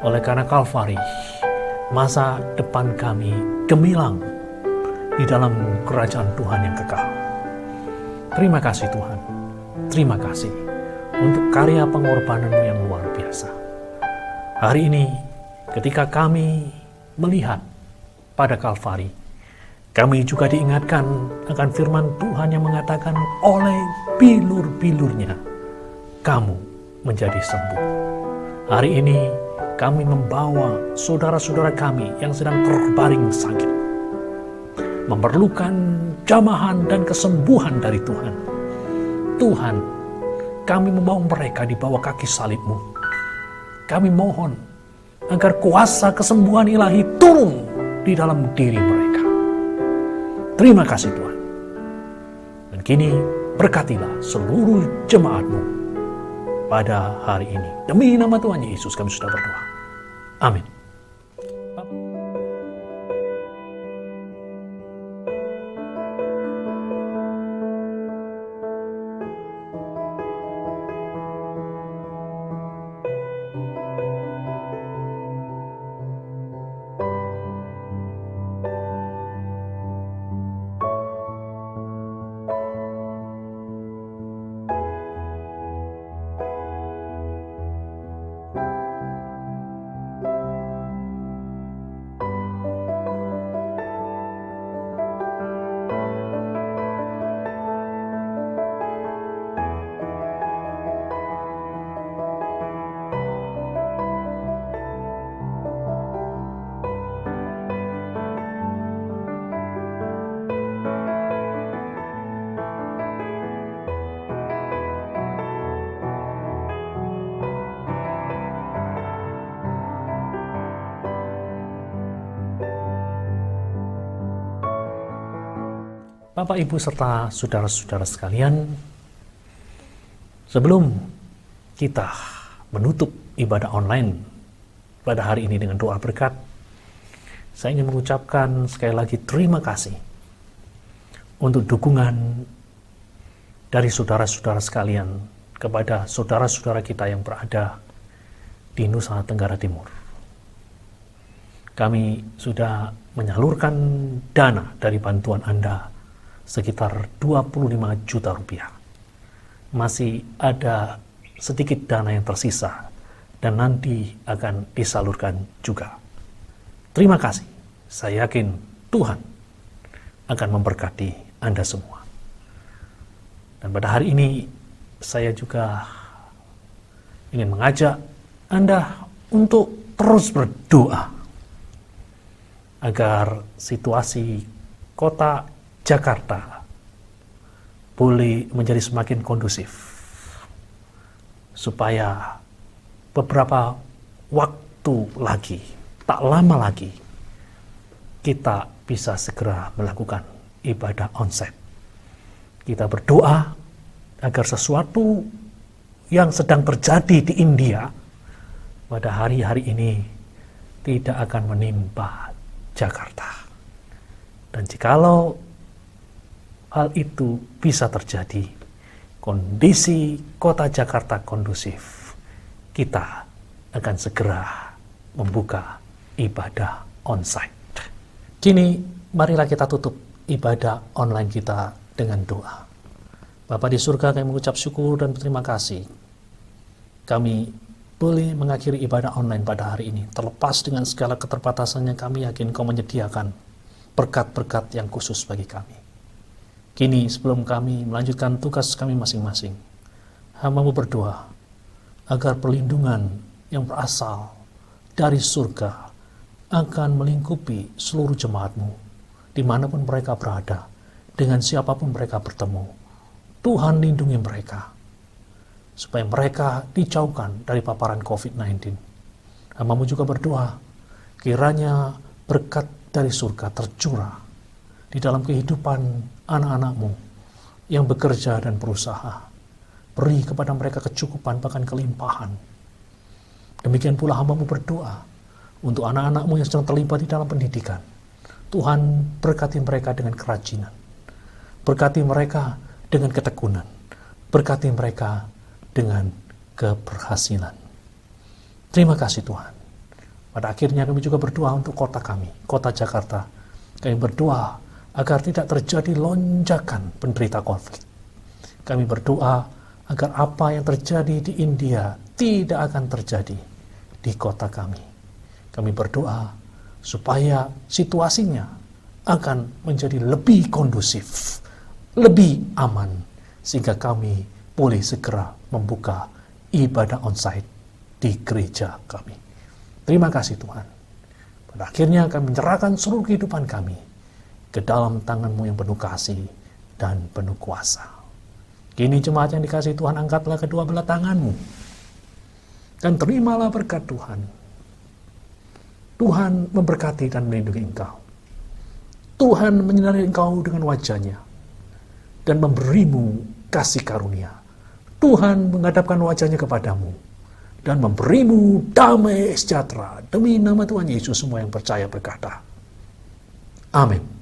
Oleh karena Kalvari, masa depan kami gemilang di dalam kerajaan Tuhan yang kekal. Terima kasih Tuhan. Terima kasih untuk karya pengorbanan-Mu yang luar biasa. Hari ini, ketika kami melihat pada Kalvari, kami juga diingatkan akan firman Tuhan yang mengatakan, oleh bilur-bilurnya kamu menjadi sembuh. Hari ini kami membawa saudara-saudara kami yang sedang terbaring sakit, memerlukan jamahan dan kesembuhan dari Tuhan. Tuhan, kami membawa mereka di bawah kaki salib-Mu. Kami mohon agar kuasa kesembuhan ilahi turun di dalam diri mereka. Terima kasih Tuhan. Dan kini berkatilah seluruh jemaat-Mu pada hari ini. Demi nama Tuhan Yesus kami sudah berdoa. Amin. Bapak, Ibu, serta saudara-saudara sekalian, sebelum kita menutup ibadah online pada hari ini dengan doa berkat, saya ingin mengucapkan sekali lagi terima kasih untuk dukungan dari saudara-saudara sekalian kepada saudara-saudara kita yang berada di Nusa Tenggara Timur. Kami sudah menyalurkan dana dari bantuan Anda sekitar 25 juta rupiah. Masih ada sedikit dana yang tersisa dan nanti akan disalurkan juga. Terima kasih. Saya yakin Tuhan akan memberkati Anda semua. Dan pada hari ini saya juga ingin mengajak Anda untuk terus berdoa agar situasi kota Jakarta boleh menjadi semakin kondusif, supaya beberapa waktu lagi, tak lama lagi, kita bisa segera melakukan ibadah onsite. Kita berdoa agar sesuatu yang sedang terjadi di India pada hari-hari ini tidak akan menimpa Jakarta. Dan jikalau hal itu bisa terjadi, kondisi kota Jakarta kondusif, kita akan segera membuka ibadah onsite. Kini, marilah kita tutup ibadah online kita dengan doa. Bapa di surga, kami mengucap syukur dan berterima kasih. Kami boleh mengakhiri ibadah online pada hari ini, terlepas dengan segala keterbatasannya. Kami yakin Kau menyediakan berkat-berkat yang khusus bagi kami. Kini sebelum kami melanjutkan tugas kami masing-masing, hamba-Mu berdoa agar perlindungan yang berasal dari surga akan melingkupi seluruh jemaat-Mu, dimanapun mereka berada, dengan siapapun mereka bertemu. Tuhan lindungi mereka, supaya mereka dijauhkan dari paparan COVID-19. Hamba-Mu juga berdoa, kiranya berkat dari surga tercurah di dalam kehidupan anak-anak-Mu yang bekerja dan berusaha. Beri kepada mereka kecukupan, bahkan kelimpahan. Demikian pula hamba-Mu berdoa untuk anak-anak-Mu yang sedang terlibat di dalam pendidikan. Tuhan, berkati mereka dengan kerajinan. Berkati mereka dengan ketekunan. Berkati mereka dengan keberhasilan. Terima kasih Tuhan. Pada akhirnya kami juga berdoa untuk kota kami, kota Jakarta. Kami berdoa agar tidak terjadi lonjakan penderita konflik. Kami berdoa agar apa yang terjadi di India tidak akan terjadi di kota kami. Kami berdoa supaya situasinya akan menjadi lebih kondusif, lebih aman, sehingga kami boleh segera membuka ibadah onsite di gereja kami. Terima kasih Tuhan. Pada akhirnya kami menyerahkan seluruh kehidupan kami ke dalam tangan-Mu yang penuh kasih dan penuh kuasa. Kini jemaat yang dikasihi Tuhan, angkatlah kedua belah tangan-Mu dan terimalah berkat Tuhan. Tuhan memberkati dan melindungi engkau. Tuhan menyinari engkau dengan wajah-Nya dan memberimu kasih karunia. Tuhan menghadapkan wajah-Nya kepadamu dan memberimu damai sejahtera. Demi nama Tuhan Yesus, semua yang percaya berkata, amin.